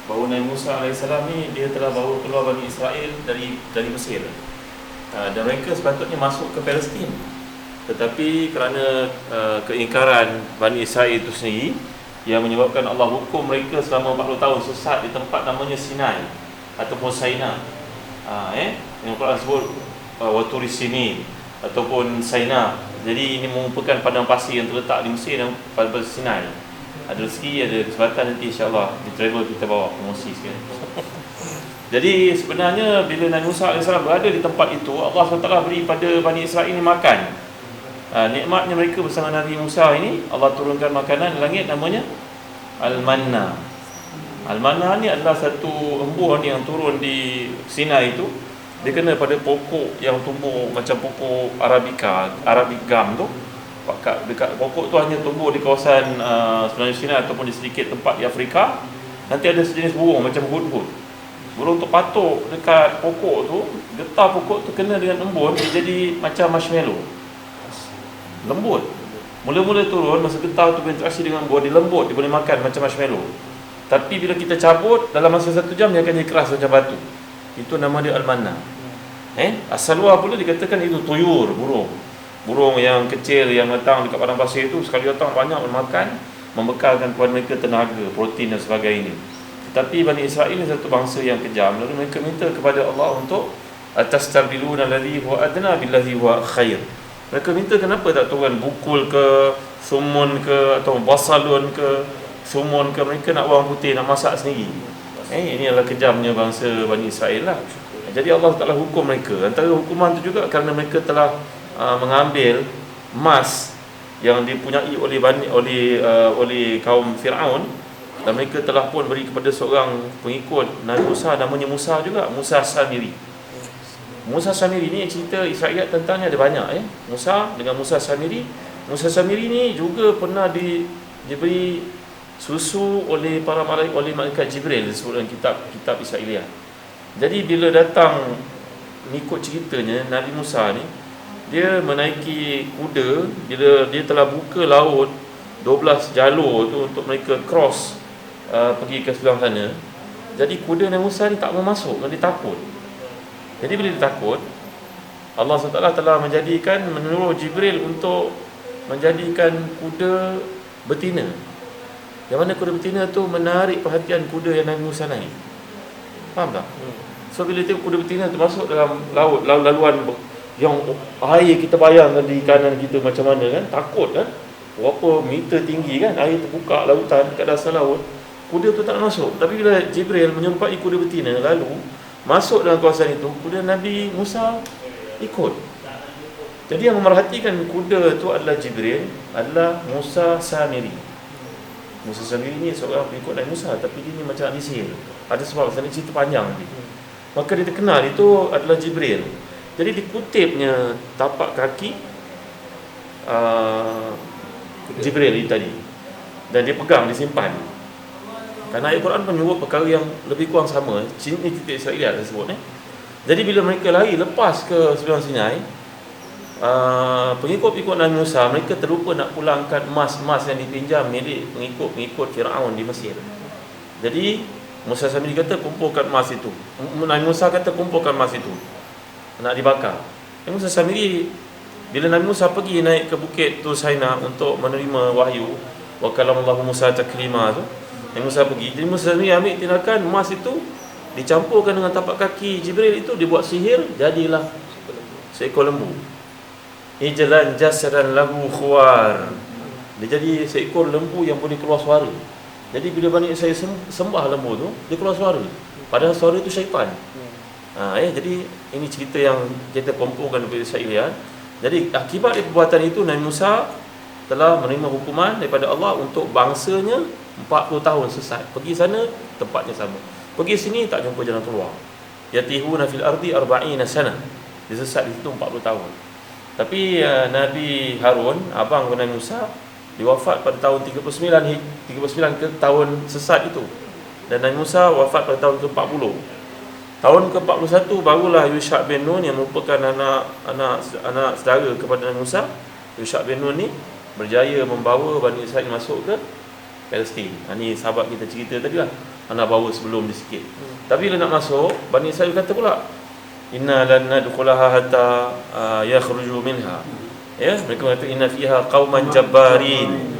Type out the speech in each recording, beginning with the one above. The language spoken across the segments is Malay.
bahawa Nabi Musa AS ni dia telah bawa keluar Bani Israel dari Mesir. Dan mereka sepatutnya masuk ke Palestin, tetapi kerana keingkaran Bani Israel itu sendiri yang menyebabkan Allah hukum mereka selama 40 tahun sesat di tempat namanya Sinai ataupun Saina. Yang Quran sebut Waturi Sini ataupun Saina. Jadi ini merupakan padang pasir yang terletak di Mesir dan pada Sinai. Ada rezeki, ada kesempatan nanti insya-Allah di travel kita bawa promosi sikit. Jadi sebenarnya bila Nabi Musa AS berada di tempat itu, Allah SWT beri pada Bani Israel ini makan. Nikmatnya mereka bersama Nabi Musa ini, Allah turunkan makanan di langit namanya Al-Manna. Al-Manna ni adalah satu embun yang turun di Sinai itu. Dia kena pada pokok yang tumbuh macam pokok Arabica, Arabic gum tu. Dekat pokok tu hanya tumbuh di kawasan sebenarnya Sinai ataupun di sedikit tempat di Afrika. Nanti ada sejenis burung macam hudhud. Burung tu patuk dekat pokok tu, getah pokok tu kena dengan embun, dia jadi macam marshmallow. Lembut. Mula-mula turun, masa getah tu berinteraksi dengan embun, dia lembut, dia boleh makan macam marshmallow. Tapi bila kita cabut, dalam masa 1 jam dia akan jadi keras macam batu. Itu nama dia Al-Manna. As-Salwa pula dikatakan itu tuyur, burung. Burung yang kecil yang datang dekat padang pasir itu, sekali datang banyak makan, membekalkan kepada mereka tenaga, protein dan sebagainya. Tetapi Bani Israel ni satu bangsa yang kejam. Lalu mereka minta kepada Allah untuk atastarbiluna alladhi huwa adna billazi huwa khair. Mereka minta kenapa tak turun bukul ke, sumun ke, atau basalun ke, sumun ke. Mereka nak bawang putih, nak masak sendiri. Ini adalah kejamnya bangsa Bani Israel lah. Jadi Allah Ta'ala hukum mereka. Antara hukuman tu juga kerana mereka telah mengambil emas yang dipunyai oleh kaum Fir'aun. Dan mereka telah pun beri kepada seorang pengikut Nabi Musa, namanya Musa juga, Musa Samiri. Musa Samiri ni cerita Israeliat tentangnya ada banyak. Musa dengan Musa Samiri. Musa Samiri ni juga pernah diberi susu oleh para malaikat, oleh malaikat Jibril disebut dalam kitab Israeliat. Jadi bila datang mengikut ceritanya Nabi Musa ni, dia menaiki kuda, dia telah buka laut 12 jalur tu untuk mereka cross pergi ke sebelah sana. Jadi kuda Nabi Musa ni tak mau masuk, dia takut. Jadi bila dia takut, Allah SWT telah menyuruh Jibril untuk menjadikan kuda betina. Yang mana kuda betina tu menarik perhatian kuda yang Nabi Musa naik. Faham tak? So bila tengok kuda betina tu masuk dalam laut, laluan yang air kita bayangkan di kanan kita macam mana kan, takut kan. Berapa meter tinggi kan, air terbuka lautan dekat dasar laut. Kuda tu tak nak masuk. Tapi bila Jibril menyerpai kuda betina lalu masuk dalam kawasan itu, kuda Nabi Musa ikut. Jadi yang memerhatikan kuda tu adalah Jibril, adalah Musa Samiri. Musa Samiri ni seorang pengikut Nabi Musa, tapi dia ni macam ahli sihir. Ada sebab sana cerita panjang nanti. Maka dia terkenal itu adalah Jibril. Jadi dikutipnya tapak kaki Jibril tadi, dan dia pegang, disimpan. Kerana ayat Quran menyebut perkara yang lebih kurang sama. Ini cerita Israeliat tersebut. Jadi bila mereka lari lepas ke sebelah Sinai, pengikut-pengikut Nabi Musa, mereka terlupa nak pulangkan emas-emas yang dipinjam milik pengikut Fir'aun di Mesir. Jadi Musa Samiri kata kumpulkan emas itu. Nabi Musa kata kumpulkan emas itu, nak dibakar. Musa Samiri, bila Nabi Musa pergi naik ke bukit tu Saina untuk menerima wahyu, wa kalamallahu Musa taklima tu, Nabi Musa pergi. Jadi Musa Samiri ambil tindakan, emas itu dicampurkan dengan tapak kaki Jibril itu, dibuat sihir, jadilah seekor lembu. Ijlan jasadan lahu khuwar. Dia jadi seekor lembu yang boleh keluar suara. Jadi bila Bani Israel sembah lembu tu, dia keluar suara. Padahal suara itu syaitan. Jadi ini cerita yang kita kumpulkan daripada Israeliat. Jadi akibat dari perbuatan itu, Nabi Musa telah menerima hukuman daripada Allah untuk bangsanya 40 tahun sesat. Pergi sana, tempatnya sama. Pergi sini, tak jumpa jalan keluar. Yatihuna fil ardi 40 sana. Dia sesat di situ 40 tahun. Tapi Nabi Harun, abang Nabi Musa, diwafat pada tahun 39 ke tahun sesat itu. Dan Nabi Musa wafat pada tahun ke-40. Tahun ke-41 barulah Yusha' bin Nun yang merupakan anak saudara kepada Nabi Musa. Yusha' bin Nun ni berjaya membawa Bani Israel masuk ke Palestin. Ini sahabat kita cerita tadi lah. anak bawa sebelum dia sikit. Tapi bila nak masuk, Bani Israil kata pula, inna lan nadkhulaha hatta yakhruju minha. Ya, mereka kata inna fiha qauman jabbarin.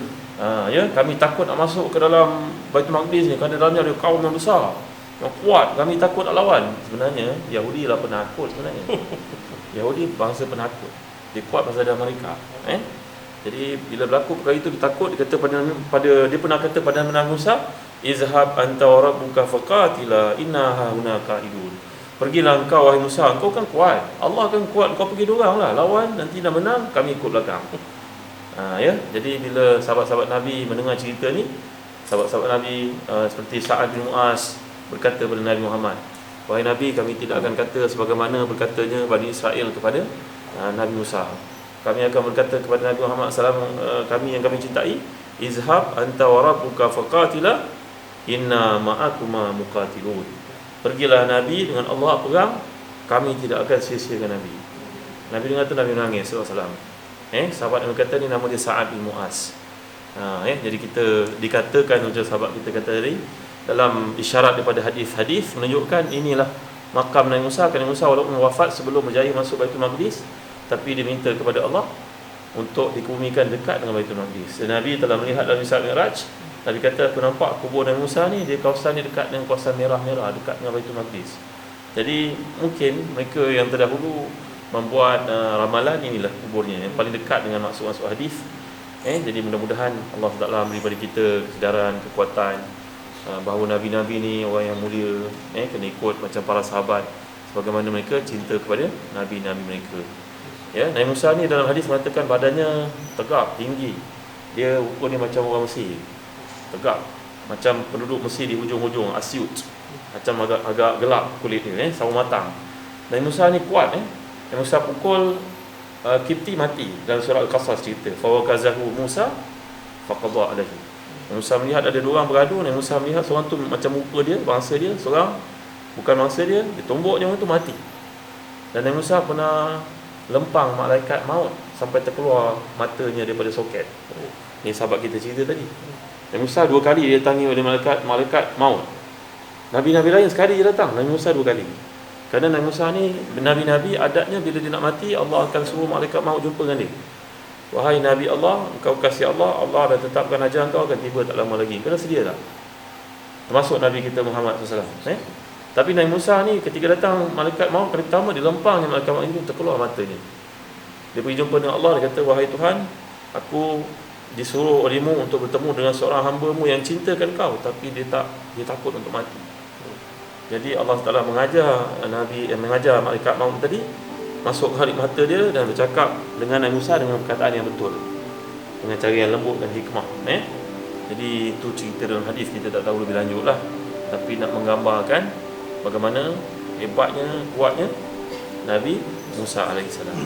Ya, kami takut nak masuk ke dalam Baitul Maqdis ni kerana dalamnya ada kaum yang besar, yang kuat, kami takut nak lawan. Sebenarnya Yahudi lah penakut sebenarnya. Yahudi bangsa penakut. Dia kuat pasal ada mereka. Jadi bila berlaku perkara itu dia takut, dia kata pada dia pernah kata pada Nabi Musa, izhab anta wa rabbuka faqatila inna hauna qa'idun. Pergilah engkau wahai Musa, engkau kan kuat. Allah kan kuat, kau pergi dua orang lah lawan, nanti dah menang kami ikut belakang. Ya, jadi bila sahabat-sahabat Nabi mendengar cerita ni, sahabat-sahabat Nabi seperti Sa'ad bin Mu'az berkata kepada Nabi Muhammad, wahai Nabi, kami tidak akan kata sebagaimana berkatanya Bani Israel kepada Nabi Musa. Kami akan berkata kepada Nabi Muhammad SAW, kami yang kami cintai, izhab anta wa rabbuka faqatila inna ma'akuma muqatilun. Pergilah Nabi dengan Allah perang, kami tidak akan sia-siakan Nabi. Nabi dengar tu Nabi menangis SAW. Sahabat yang berkata ni nama dia Sa'ad bin Mu'az. Jadi kita dikatakan macam sahabat kita kata tadi, dalam isyarat daripada hadis-hadis menunjukkan inilah makam Nabi Musa. Kerana Musa walaupun wafat sebelum berjaya masuk Baitul Maqdis, tapi dia minta kepada Allah untuk dikebumikan dekat dengan Baitul Maqdis. Dan Nabi telah melihat dalam Isra Mi'raj, Nabi kata aku nampak kubur Nabi Musa ni, dia kawasan ni dekat dengan kawasan merah-merah, dekat dengan Baitul Maqdis. Jadi mungkin mereka yang terdahulu membuat ramalan inilah kuburnya yang paling dekat dengan maksud-maksud hadis. Jadi mudah-mudahan Allah Taala memberi kepada kita kesedaran, kekuatan bahawa nabi-nabi ni orang yang mulia, kena ikut macam para sahabat sebagaimana mereka cinta kepada nabi-nabi mereka. Ya, Nabi Musa ni dalam hadis mengatakan badannya tegap, tinggi. Dia ukur dia macam orang Mesir. Tegap, macam penduduk Mesir di hujung-hujung Asyut. Macam agak gelap kulit dia, sawo matang. Nabi Musa ni kuat. Nabi Musa pukul Kipti mati. Dalam surah Al-Qasas cerita, fa wakazahu Musa faqada alaihi. Nabi Musa melihat ada dua orang beradu. Nabi Musa melihat seorang tu macam muka dia, bangsa dia, seorang bukan bangsa dia, dia tumbuk dia, orang tu mati. Dan Nabi Musa pernah lempang malaikat maut sampai terkeluar matanya daripada soket. Ni sahabat kita cerita tadi. Nabi Musa dua kali dia didatangi oleh malaikat maut. Nabi-nabi lain sekali je datang, Nabi Musa dua kali. Kerana Nabi Musa ni, nabi-nabi adatnya bila dia nak mati, Allah akan suruh malaikat maut jumpa dengan dia. Wahai Nabi Allah, engkau kasih Allah, Allah dah tetapkan ajal engkau akan tiba tak lama lagi. Kena sedia tak? Termasuk Nabi kita Muhammad SAW. Tapi Nabi Musa ni ketika datang malaikat maut, kali pertama dia lempang yang malaikat maut itu terkeluar matanya. Dia pergi jumpa dengan Allah, dia kata, wahai Tuhan, aku disuruh olehmu untuk bertemu dengan seorang hamba-Mu yang cintakan kau, tapi dia takut untuk mati. Jadi Allah Taala mengajar malaikat maut tadi masuk ke halik mata dia dan bercakap dengan Nabi Musa dengan perkataan yang betul, dengan cara yang lembut dan hikmah. Jadi itu cerita dalam hadis, kita tak tahu lebih lanjut lah, tapi nak menggambarkan bagaimana hebatnya, kuatnya Nabi Musa alaihissalam.